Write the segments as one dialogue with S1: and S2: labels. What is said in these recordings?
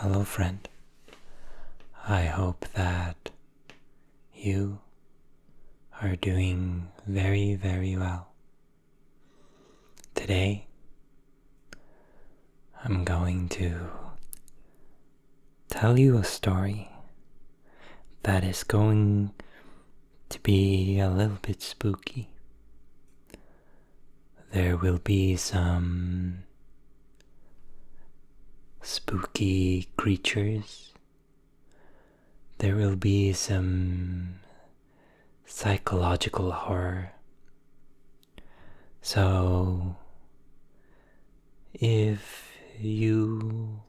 S1: Hello, friend. I hope that you are doing very, very well. Today, I'm going to tell you a story that is going to be a little bit spooky. There will be some spooky creatures. There will be some psychological horror. So, if you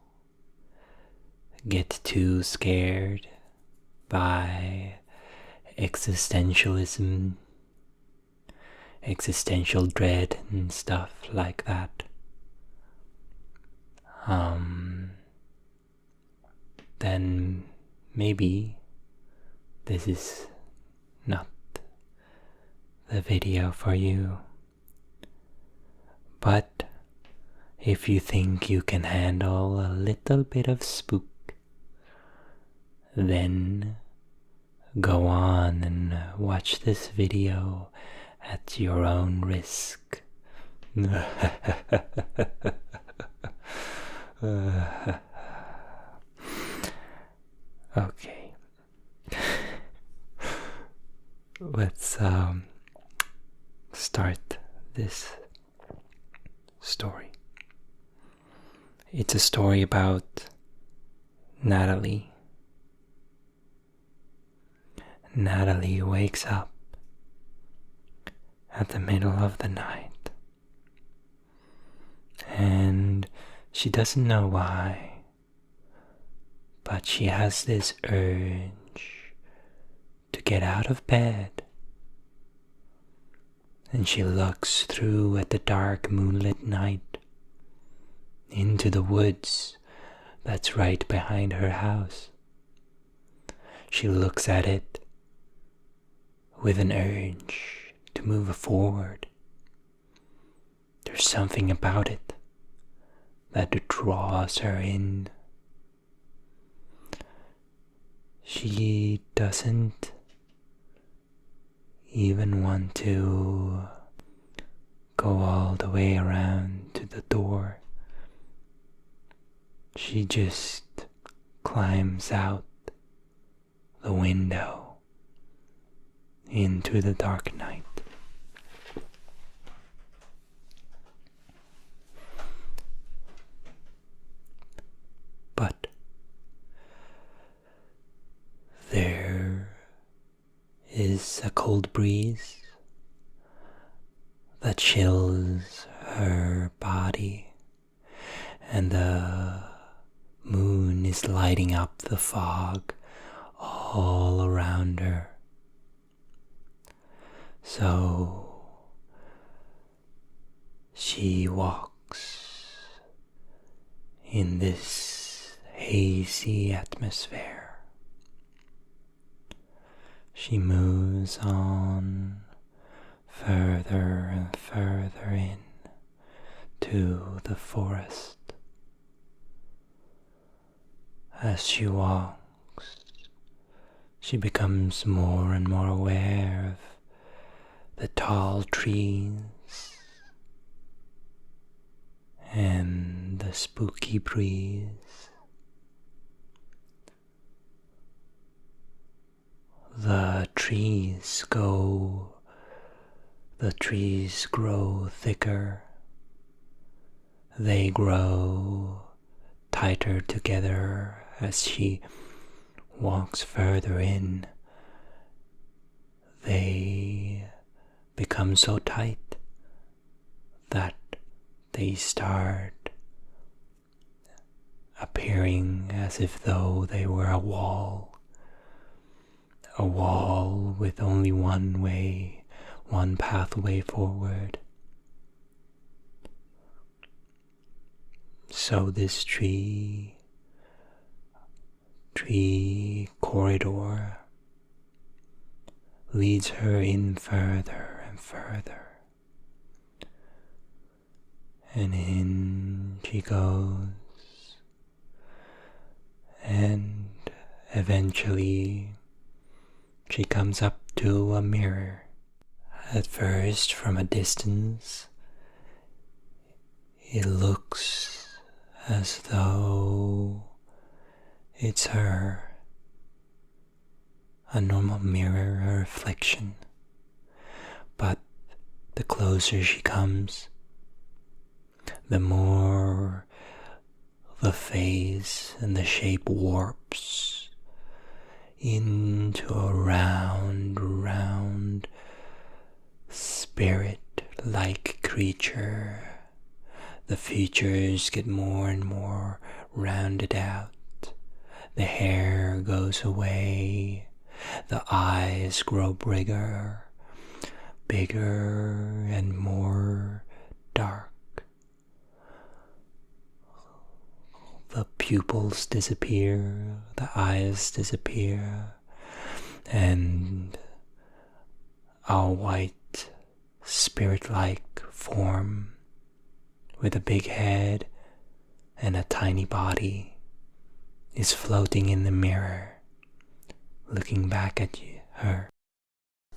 S1: get too scared by existentialism, existential dread and stuff like that, then maybe this is not the video for you. But if you think you can handle a little bit of spook, then go on and watch this video at your own risk. Okay. Let's start this story. It's a story about Natalie. Natalie wakes up at the middle of the night, and she doesn't know why, but she has this urge to get out of bed, and she looks through at the dark moonlit night into the woods that's right behind her house. She looks at it with an urge to move forward. There's something about it that draws her in. She doesn't even want to go all the way around to the door. She just climbs out the window into the dark night. But there is a cold breeze that chills her body, and the moon is lighting up the fog all around her. So she walks in this hazy atmosphere. She moves on further and further in to the forest. As she walks, she becomes more and more aware of the tall trees and the spooky breeze. The trees grow thicker. They grow tighter together as she walks further in. They become so tight that they start appearing as if though they were a wall with only one pathway forward. So this tree corridor leads her in further and further, and in she goes Eventually, she comes up to a mirror. At first, from a distance, it looks as though it's her, a normal mirror, a reflection. But the closer she comes, the more the face and the shape warps into a round spirit-like creature. The features get more and more rounded out. The hair goes away. The eyes grow bigger and more dark. The pupils disappear, the eyes disappear, and a white spirit-like form with a big head and a tiny body is floating in the mirror, looking back at her.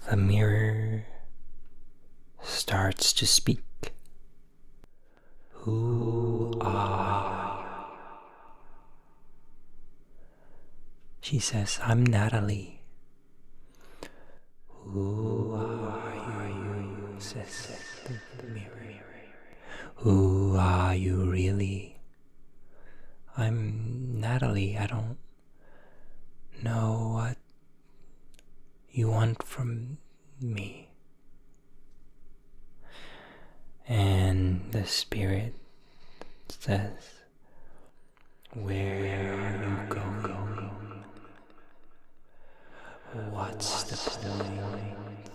S1: The mirror starts to speak. Who are you? She says, I'm Natalie. Who are you? Says the mirror. Who are you really? I'm Natalie. I don't know what you want from me. And the spirit says, where are you going? What's the point?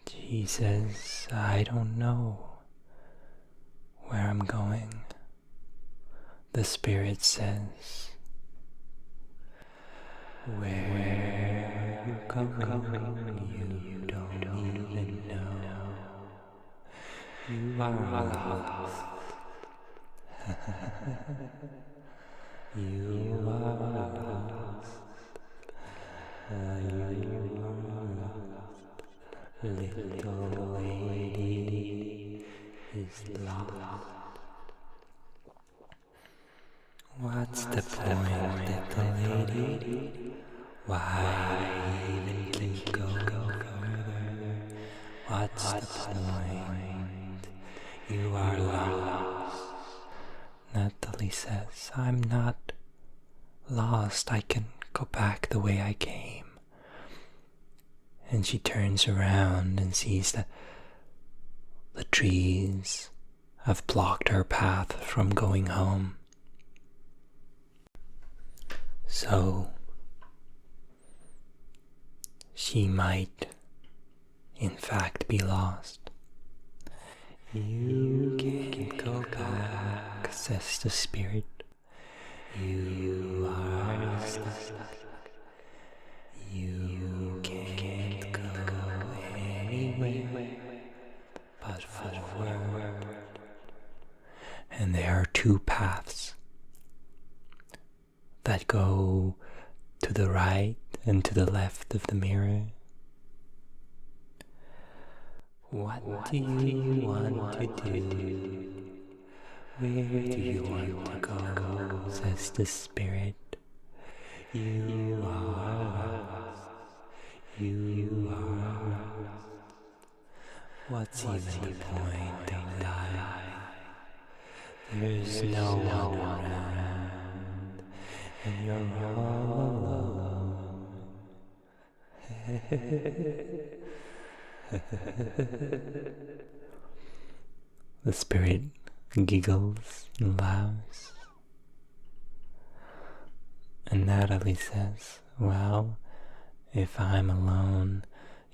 S1: She says, I don't know where I'm going. The spirit says, where are you going? You don't even know. You are lost. You are lost. You are lost. Little lady is lost. What's the point, little lady? Why even keep going further? What's the point? You are lost. Natalie says, I'm not lost. I can go back the way I came. And she turns around and sees that the trees have blocked her path from going home. So she might, in fact, be lost. You can't go back, says the spirit. You are stuck. You can't go anywhere but forward. And there are two paths that go to the right and to the left of the mirror. What do you want to do? Where do you want to go? Says the spirit. You are lost. You are lost. What's even the point of life? There's no one around, and you're all alone. The spirit giggles and laughs. And Natalie says, well, if I'm alone,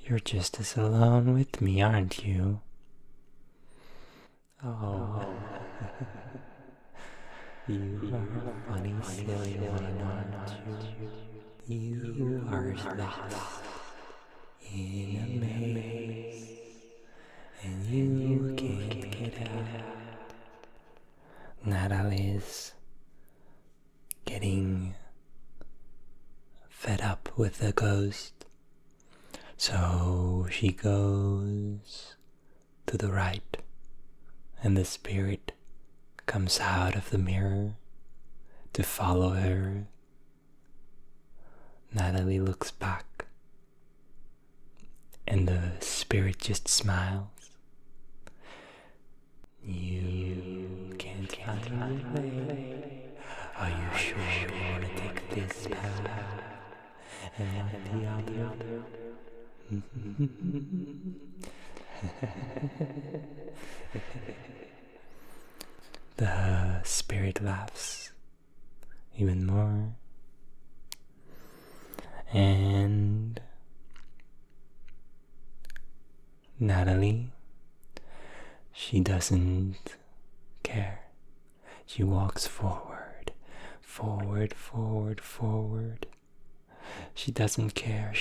S1: you're just as alone with me, aren't you? Oh, you are a funny, silly one, aren't you? You are lost in a maze, and you can't get out. Natalie's getting with the ghost. So she goes to the right, and the spirit comes out of the mirror to follow her. Natalie looks back, and the spirit just smiles. You can't find your way. Are you sure you want to take this path and not the other? The spirit laughs even more, and Natalie, she doesn't care. She walks forward, forward, forward, forward. She doesn't care,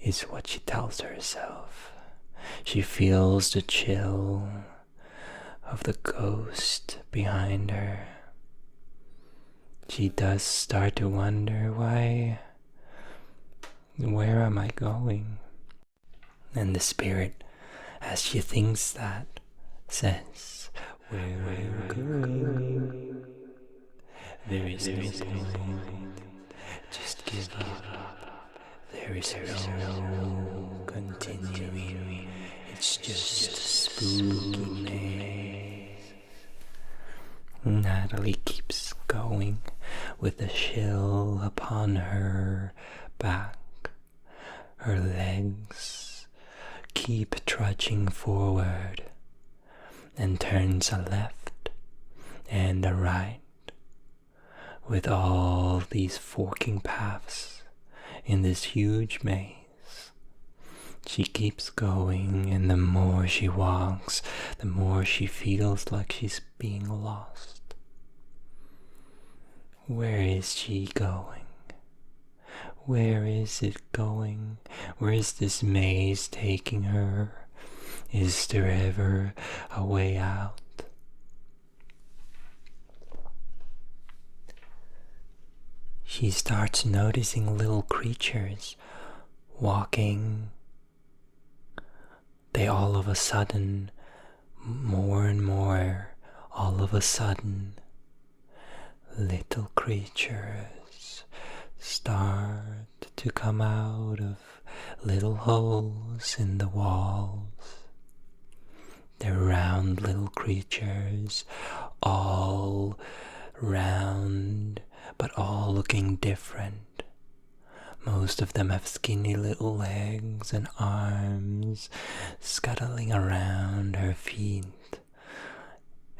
S1: is what she tells herself. She feels the chill of the ghost behind her. She does start to wonder where am I going? And the spirit, as she thinks that, says, where are you going? There is no point, just give up. There is no continuing, it's just a spooky maze. Natalie keeps going with a chill upon her back. Her legs keep trudging forward, and turns a left and a right with all these forking paths in this huge maze. She keeps going, and the more she walks, the more she feels like she's being lost. Where is she going? Where is it going? Where is this maze taking her? Is there ever a way out? She starts noticing little creatures walking. They all of a sudden, more and more, all of a sudden, little creatures start to come out of little holes in the walls. They're round little creatures, all round, but all looking different. Most of them have skinny little legs and arms scuttling around her feet.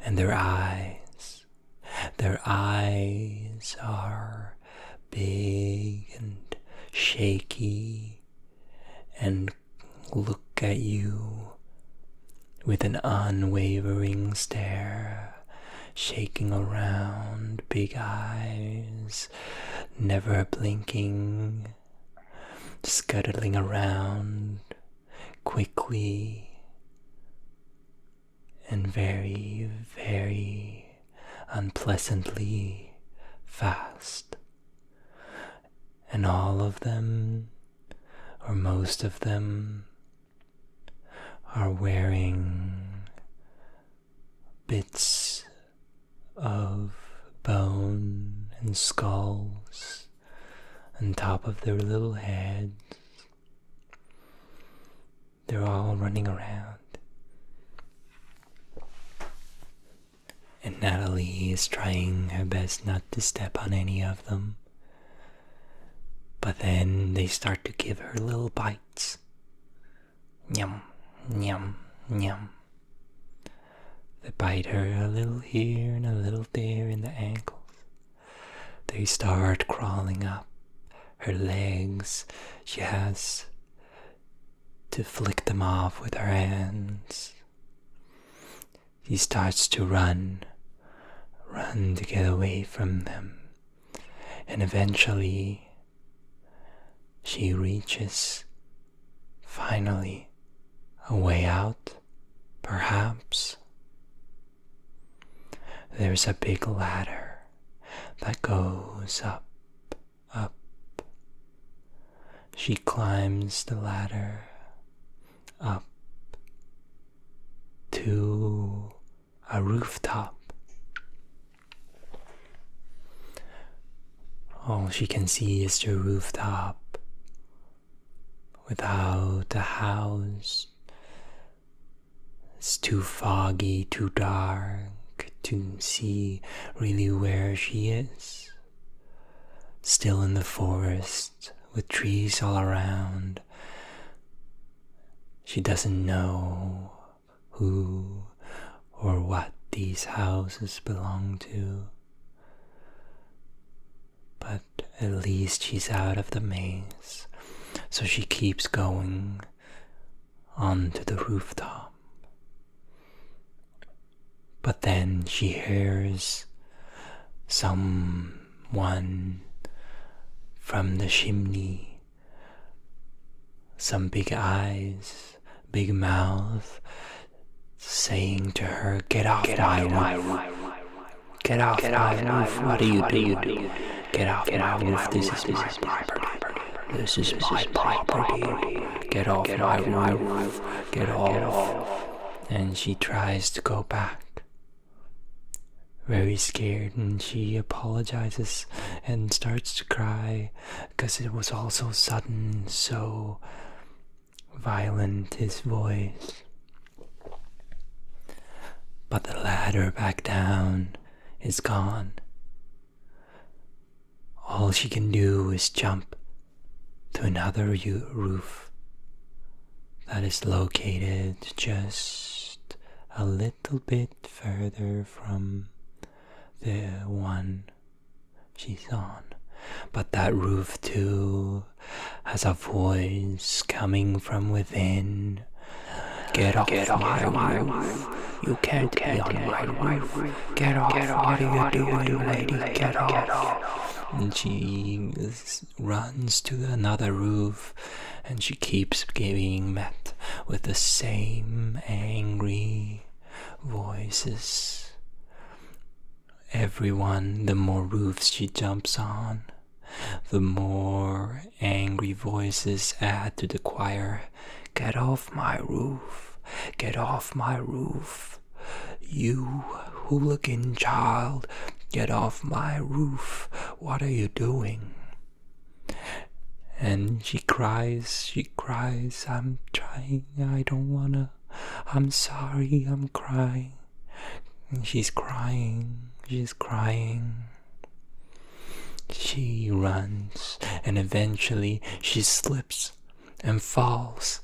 S1: And their eyes are big and shaky and look at you with an unwavering stare, shaking around, big eyes, never blinking, scuttling around quickly and very, very unpleasantly fast. And all of them, or most of them, are wearing bits of bone and skulls on top of their little heads. They're all running around. And Natalie is trying her best not to step on any of them. But then they start to give her little bites. Yum, yum, yum. They bite her a little here and a little there in the ankles. They start crawling up her legs. She has to flick them off with her hands. She starts to run to get away from them. And eventually, she reaches, finally, a way out, perhaps. There's a big ladder that goes up, up, She climbs the ladder up to a rooftop. All she can see is the rooftop without a house. It's too foggy, too dark to see really where she is. Still in the forest with trees all around. She doesn't know who or what these houses belong to. But at least she's out of the maze, so she keeps going onto the rooftop. But then she hears someone from the chimney, some big eyes, big mouth, saying to her, "Get off my roof. Get off my roof. What are you doing? Get off my roof. This is my property. This is my property. Get off my roof. Get off." And she tries to go back, very scared, and she apologizes and starts to cry because it was all so sudden, so violent, his voice. But the ladder back down is gone. All she can do is jump to another roof that is located just a little bit further from the one she's on. But that roof too has a voice coming from within. Get off my roof. You can't be on my roof. Get off. What are you doing, lady? Get off. And she runs to another roof, and she keeps being met with the same angry voices. Everyone, the more roofs she jumps on, the more angry voices add to the choir. Get off my roof. Get off my roof. You hooligan child, get off my roof. What are you doing? And she cries, I'm trying, I don't wanna, I'm sorry, I'm crying. And she's crying. She runs, and eventually she slips and falls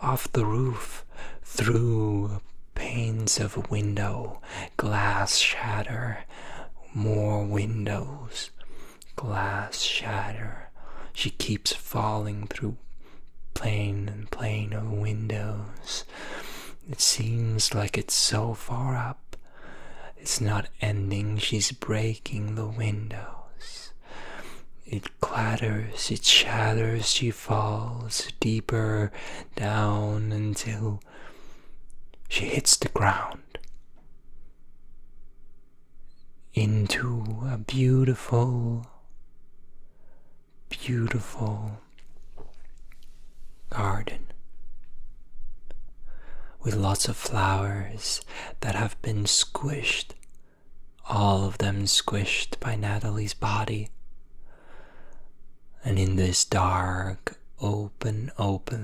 S1: off the roof through panes of a window. Glass shatter, more windows, glass shatter. She keeps falling through plane of windows. It seems like it's so far up. It's not ending. She's breaking the windows. It clatters, it shatters. She falls deeper down until she hits the ground into a beautiful, beautiful garden with lots of flowers that have been squished, all of them squished by Natalie's body. And in this dark, open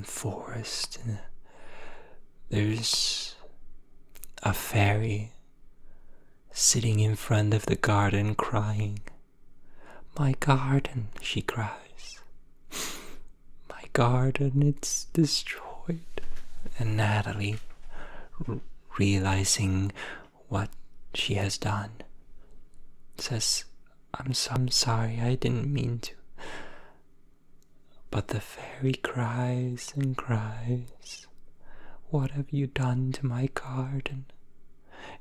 S1: forest, there's a fairy sitting in front of the garden crying. My garden, she cries. My garden, it's destroyed. And Natalie, realizing what she has done, says, I'm sorry, I didn't mean to. But the fairy cries and cries. What have you done to my garden?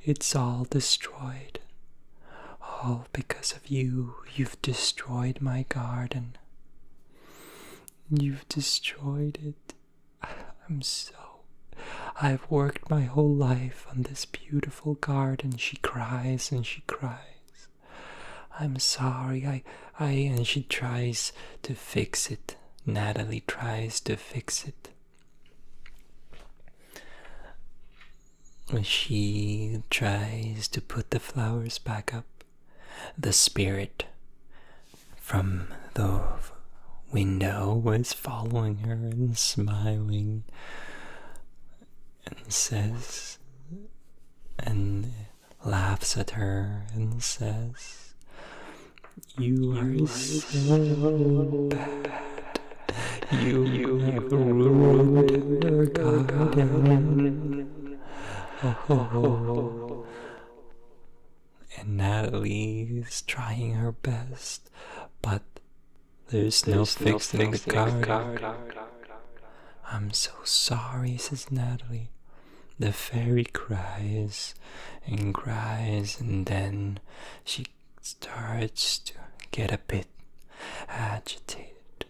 S1: It's all destroyed. All because of you. You've destroyed my garden. You've destroyed it. I've worked my whole life on this beautiful garden. She cries and she cries. I'm sorry, and she tries to fix it Natalie tries to fix it. She tries to put the flowers back up. The spirit from the window was following her and smiling and says, and laughs at her and says, "You are so bad. You have ruined her garden." Oh. And Natalie is trying her best, but there's no fixing the garden. "I'm so sorry," says Natalie. The fairy cries and cries, and then she starts to get a bit agitated.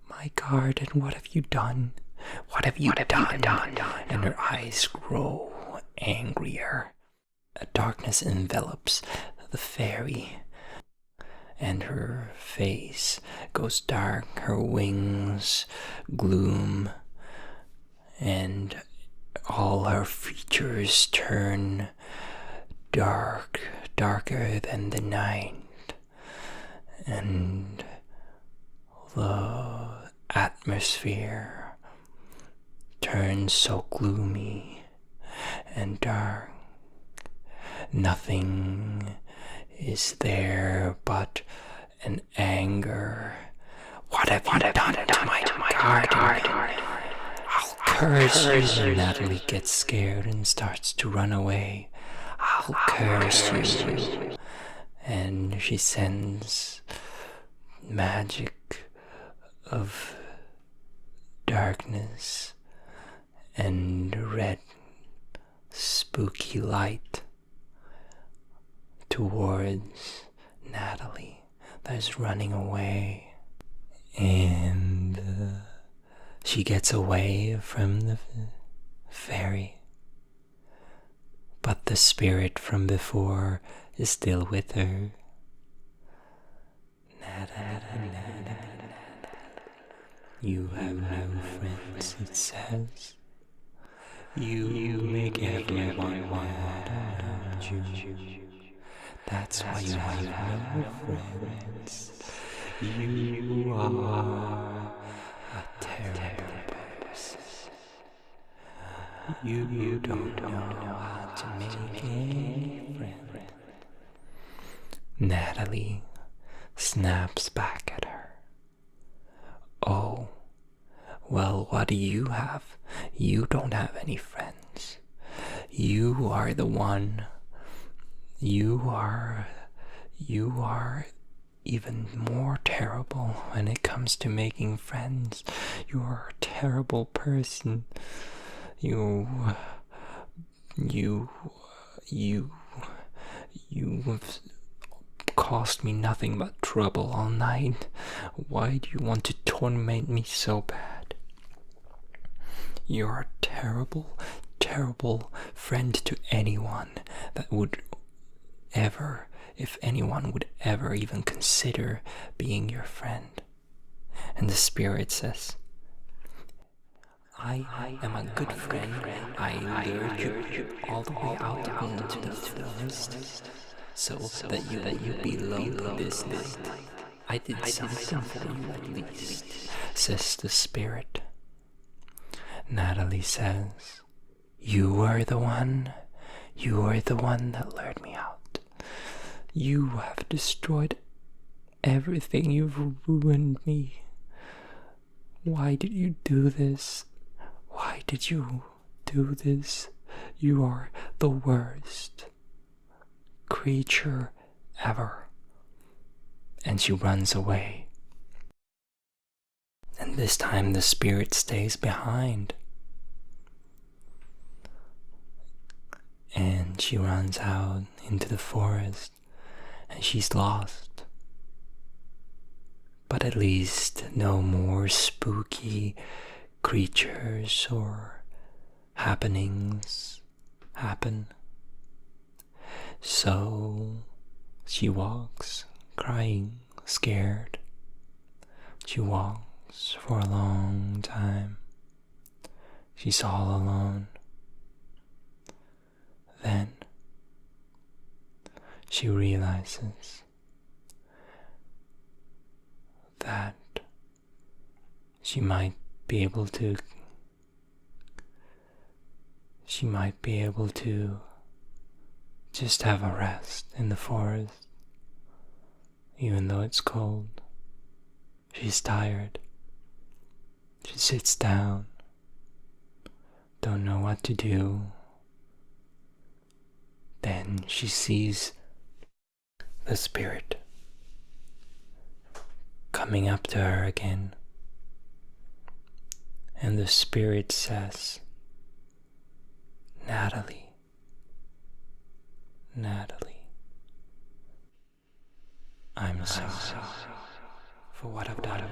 S1: "My garden, what have you done? What have you done?" And her eyes grow angrier. A darkness envelops the fairy, and her face goes dark, her wings gloom, and all her features turn darker than the night, and the atmosphere turns so gloomy and dark. Nothing is there but an anger. What have you done to my garden? I'll curse you." Natalie gets scared and starts to run away. "I'll curse you." And she sends magic of darkness and red spooky light towards Natalie that's running away. And she gets away from the fairy, but the spirit from before is still with her. "Natalie, you have no friends," it says. You make everyone mad around you. That's why you have no friends. You are a terrible person. You don't know how to make any friends." Natalie snaps back at her. "Oh, well, what do you have? You don't have any friends. You are the one. You are even more terrible when it comes to making friends. You are a terrible person. You have caused me nothing but trouble all night. Why do you want to torment me so bad? You're a terrible, terrible friend to anyone that would ever, if anyone would ever even consider being your friend." And the spirit says, I am a good friend. I lured you all the way out into the forest so that you wouldn't be lonely this night. I did something for you at least," says the spirit. Natalie says, "You are the one. You are the one that lured me out. You have destroyed everything. You've ruined me. Why did you do this? Why did you do this? You are the worst creature ever." And she runs away. And this time the spirit stays behind. And she runs out into the forest, and she's lost. But at least no more spooky creatures or happenings happen. So she walks, crying, scared. She walks for a long time. She's all alone. Then she realizes that she might be able to just have a rest in the forest, even though it's cold. She's tired. She sits down, don't know what to do. Then she sees the spirit coming up to her again. And the spirit says, Natalie, I'm sorry for what I've done.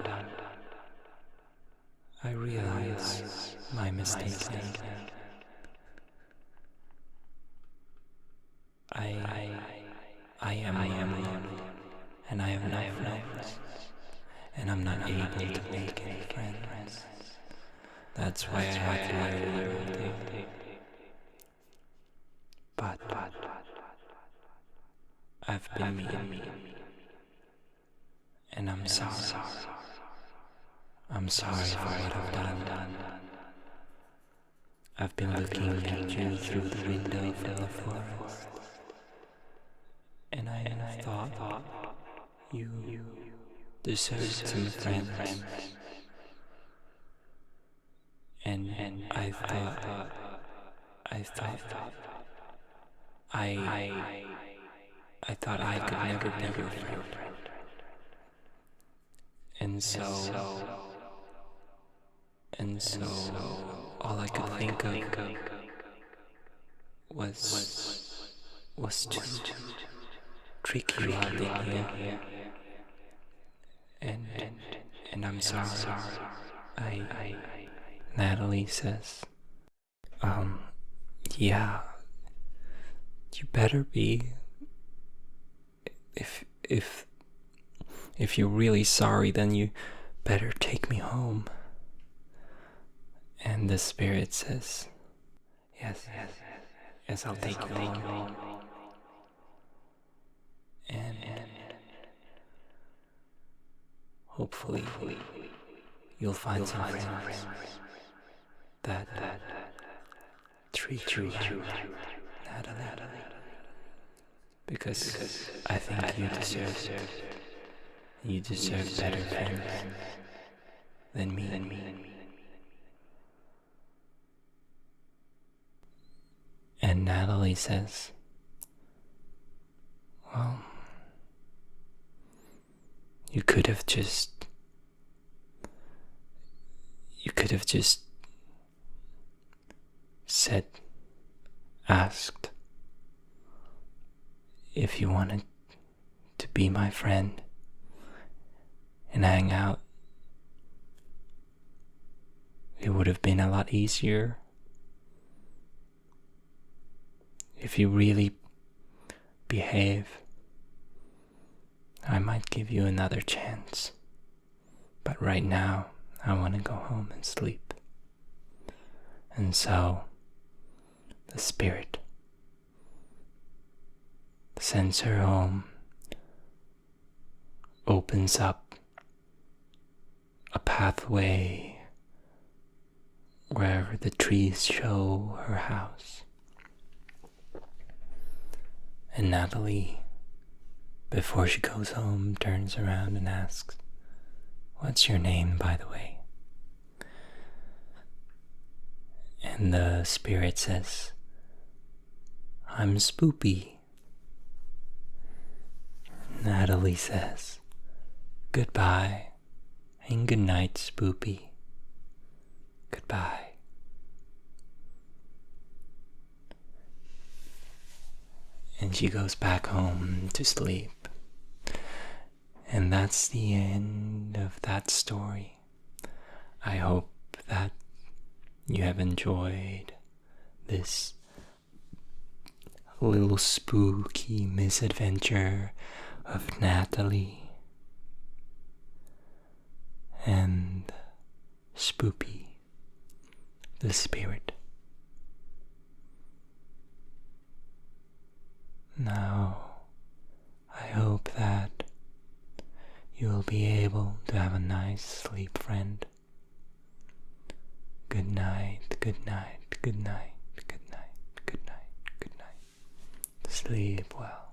S1: I realize my mistake. I am alone, and I have no friends, and I'm not able to make any friends. That's why I had to wear loyalty. But I've been mean, and I'm sorry. I'm sorry for what I've done. I've been looking at you through the window from the forest, and I thought you deserved some friends. And I thought I could never be your friend. And so all I could think of was to trick you out in here. And I'm sorry. Natalie says, yeah, you better be. If you're really sorry, then you better take me home. And the spirit says, yes, I'll take you home. And hopefully you'll find some friends that treat you right, Natalie. Because I think you deserve better friends than me. And Natalie says, well, you could have just asked if you wanted to be my friend and hang out. It would have been a lot easier. If you really behave, I might give you another chance. But right now, I want to go home and sleep. And so, the spirit sends her home, opens up a pathway wherever the trees show her house. And Natalie, before she goes home, turns around and asks, "What's your name, by the way?" And the spirit says, "I'm Spoopy." Natalie says, "Goodbye, and good night, Spoopy. Goodbye." And she goes back home to sleep. And that's the end of that story. I hope that you have enjoyed this little spooky misadventure of Natalie. and Spoopy, the spirit. Now, I hope that you'll be able to have a nice sleep, friend. Good night, good night, good night, good night, good night, good night. Sleep well.